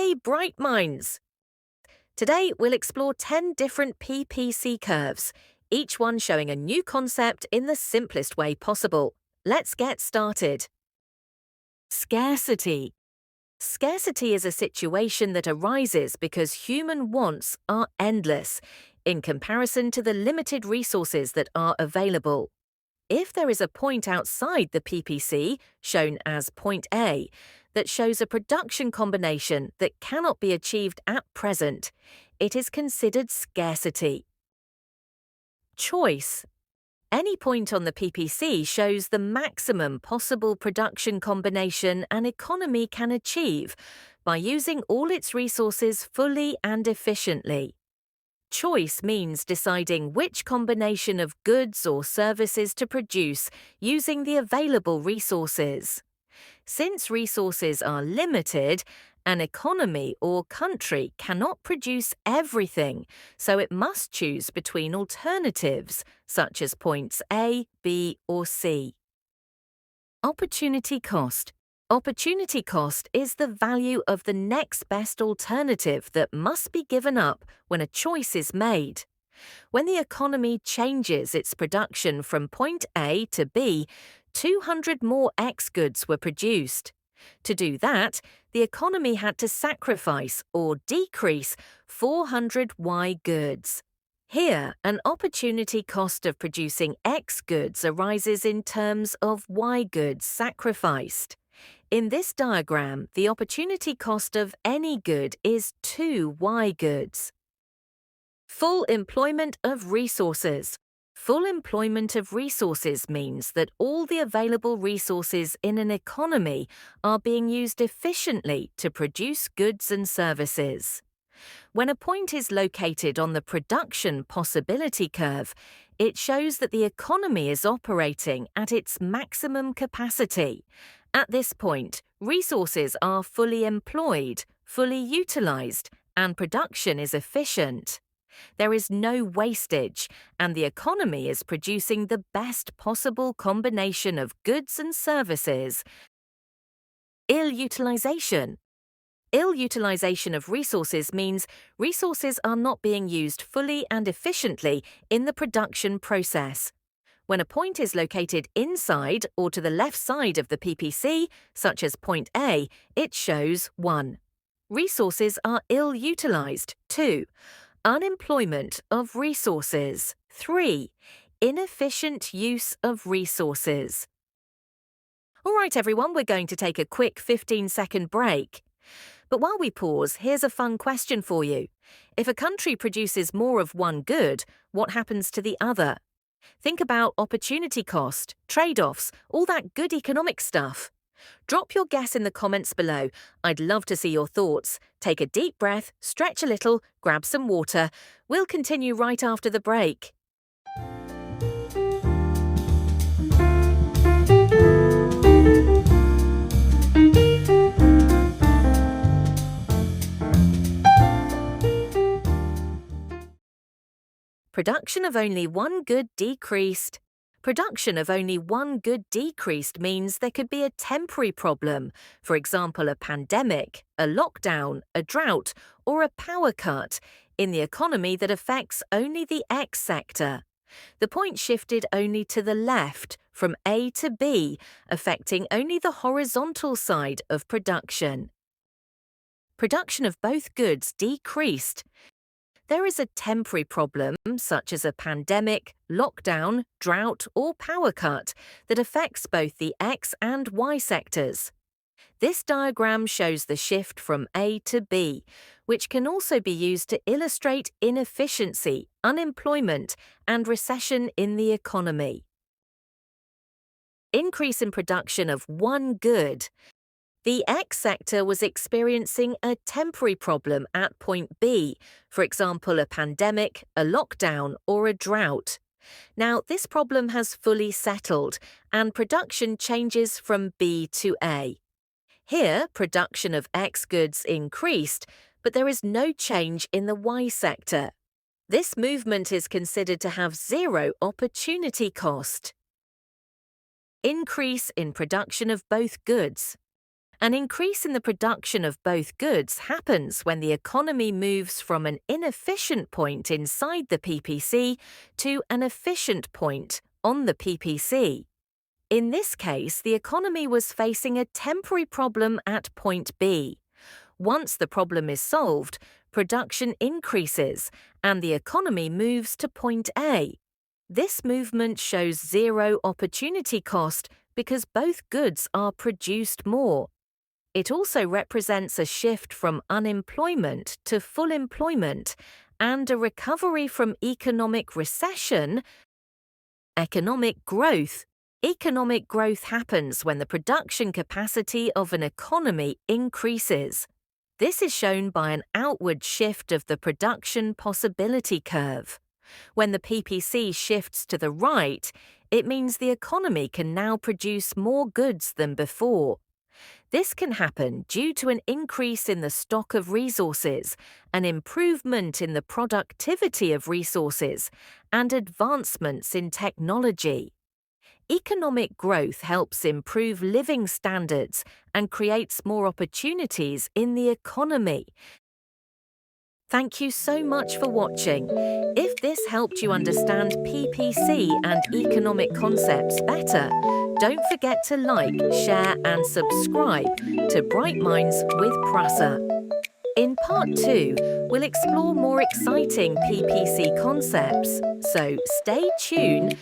Hey, bright minds! Today we'll explore 10 different PPC curves, each one showing a new concept in the simplest way possible. Let's get started. Scarcity. Scarcity is a situation that arises because human wants are endless in comparison to the limited resources that are available. If there is a point outside the PPC, shown as point A, that shows a production combination that cannot be achieved at present, it is considered scarcity. Choice. Any point on the PPC shows the maximum possible production combination an economy can achieve by using all its resources fully and efficiently. Choice means deciding which combination of goods or services to produce using the available resources. Since resources are limited, an economy or country cannot produce everything, so it must choose between alternatives, such as points A, B, or C. Opportunity cost. Opportunity cost is the value of the next best alternative that must be given up when a choice is made. When the economy changes its production from point A to B, 200 more X goods were produced. To do that, the economy had to sacrifice or decrease 400 Y goods. Here, an opportunity cost of producing X goods arises in terms of Y goods sacrificed. In this diagram, the opportunity cost of any good is 2 Y goods. Full employment of resources. Full employment of resources means that all the available resources in an economy are being used efficiently to produce goods and services. When a point is located on the production possibility curve, it shows that the economy is operating at its maximum capacity. At this point, resources are fully employed, fully utilized, and production is efficient. There is no wastage, and the economy is producing the best possible combination of goods and services. Ill-utilization. Ill-utilization of resources means resources are not being used fully and efficiently in the production process. When a point is located inside or to the left side of the PPC, such as point A, it shows 1. Resources are ill-utilized. 2. Unemployment of resources. 3. Inefficient use of resources. All right, everyone, we're going to take a quick 15-second break. But while we pause, here's a fun question for you. If a country produces more of one good, what happens to the other? Think about opportunity cost, trade-offs, all that good economic stuff. Drop your guess in the comments below. I'd love to see your thoughts. Take a deep breath, stretch a little, grab some water. We'll continue right after the break. Production of only one good decreased. Production of only one good decreased means there could be a temporary problem, for example a pandemic, a lockdown, a drought, or a power cut, in the economy that affects only the X sector. The point shifted only to the left, from A to B, affecting only the horizontal side of production. Production of both goods decreased. There is a temporary problem, such as a pandemic, lockdown, drought, or power cut, that affects both the X and Y sectors. This diagram shows the shift from A to B, which can also be used to illustrate inefficiency, unemployment, and recession in the economy. Increase in production of one good. The X sector was experiencing a temporary problem at point B, for example a pandemic, a lockdown, or a drought. Now, this problem has fully settled, and production changes from B to A. Here, production of X goods increased, but there is no change in the Y sector. This movement is considered to have zero opportunity cost. Increase in production of both goods. An increase in the production of both goods happens when the economy moves from an inefficient point inside the PPC to an efficient point on the PPC. In this case, the economy was facing a temporary problem at point B. Once the problem is solved, production increases and the economy moves to point A. This movement shows zero opportunity cost because both goods are produced more. It also represents a shift from unemployment to full employment and a recovery from economic recession. Economic growth. Economic growth happens when the production capacity of an economy increases. This is shown by an outward shift of the production possibility curve. When the PPC shifts to the right, it means the economy can now produce more goods than before. This can happen due to an increase in the stock of resources, an improvement in the productivity of resources, and advancements in technology. Economic growth helps improve living standards and creates more opportunities in the economy. Thank you so much for watching. If this helped you understand PPC and economic concepts better, don't forget to like, share and subscribe to Bright Minds with Prasa. In Part 2, we'll explore more exciting PPC concepts, so stay tuned.